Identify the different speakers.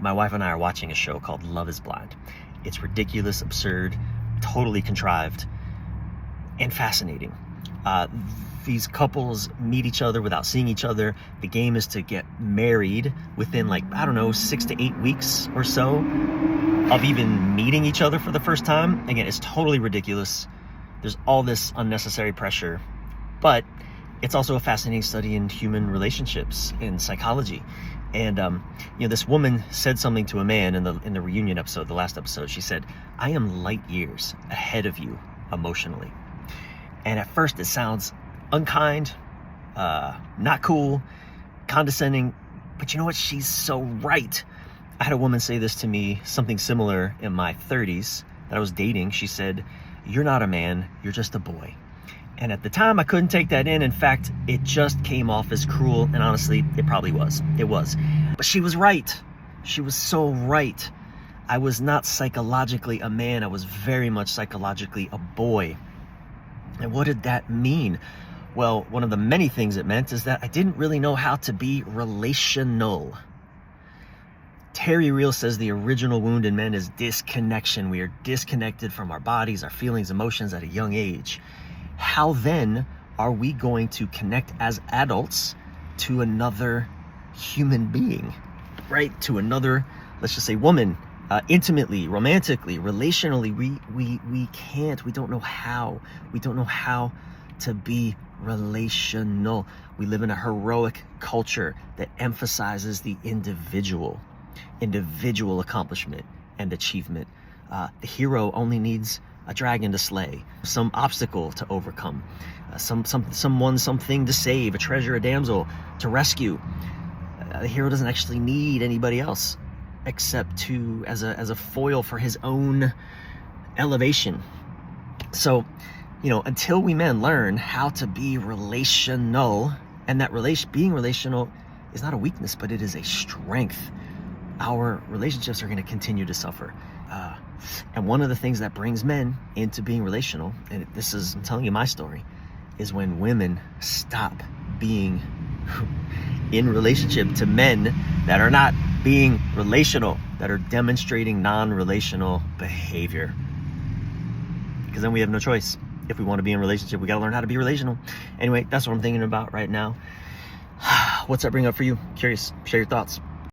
Speaker 1: my wife and I are watching a show called Love is Blind. It's ridiculous, absurd, totally contrived, and fascinating. These couples meet each other without seeing each other. The game is to get married within 6 to 8 weeks or so of even meeting each other for the first time. Again, it's totally ridiculous. There's all this unnecessary pressure, but it's also a fascinating study in human relationships, in psychology. And this woman said something to a man in the reunion episode, the last episode. She said, "I am light years ahead of you emotionally." And at first it sounds unkind, not cool, condescending, but you know what? She's so right. I had a woman say this to me, something similar in my 30s that I was dating. She said, "You're not a man, you're just a boy." And at the time, I couldn't take that in. In fact, it just came off as cruel, and honestly, it probably was. It was. But she was right. She was so right. I was not psychologically a man. I was very much psychologically a boy. And what did that mean? Well, one of the many things it meant is that I didn't really know how to be relational. Terry Real says the original wound in men is disconnection. We are disconnected from our bodies, our feelings, emotions at a young age. How then are we going to connect as adults to another human being, right? To another, let's just say, woman, intimately, romantically, relationally? We can't. We don't know how. We don't know how to be relational. We live in a heroic culture that emphasizes the individual accomplishment and achievement. The hero only needs a dragon to slay, some obstacle to overcome, someone, something to save, a treasure, a damsel to rescue. The hero doesn't actually need anybody else except as a foil for his own elevation. So, until we men learn how to be relational, and that being relational is not a weakness, but it is a strength, our relationships are going to continue to suffer. And one of the things that brings men into being relational, and I'm telling you my story, is when women stop being in relationship to men that are not being relational, that are demonstrating non-relational behavior. Because then we have no choice. If we want to be in a relationship, we got to learn how to be relational. Anyway, that's what I'm thinking about right now. What's that bring up for you? Curious. Share your thoughts.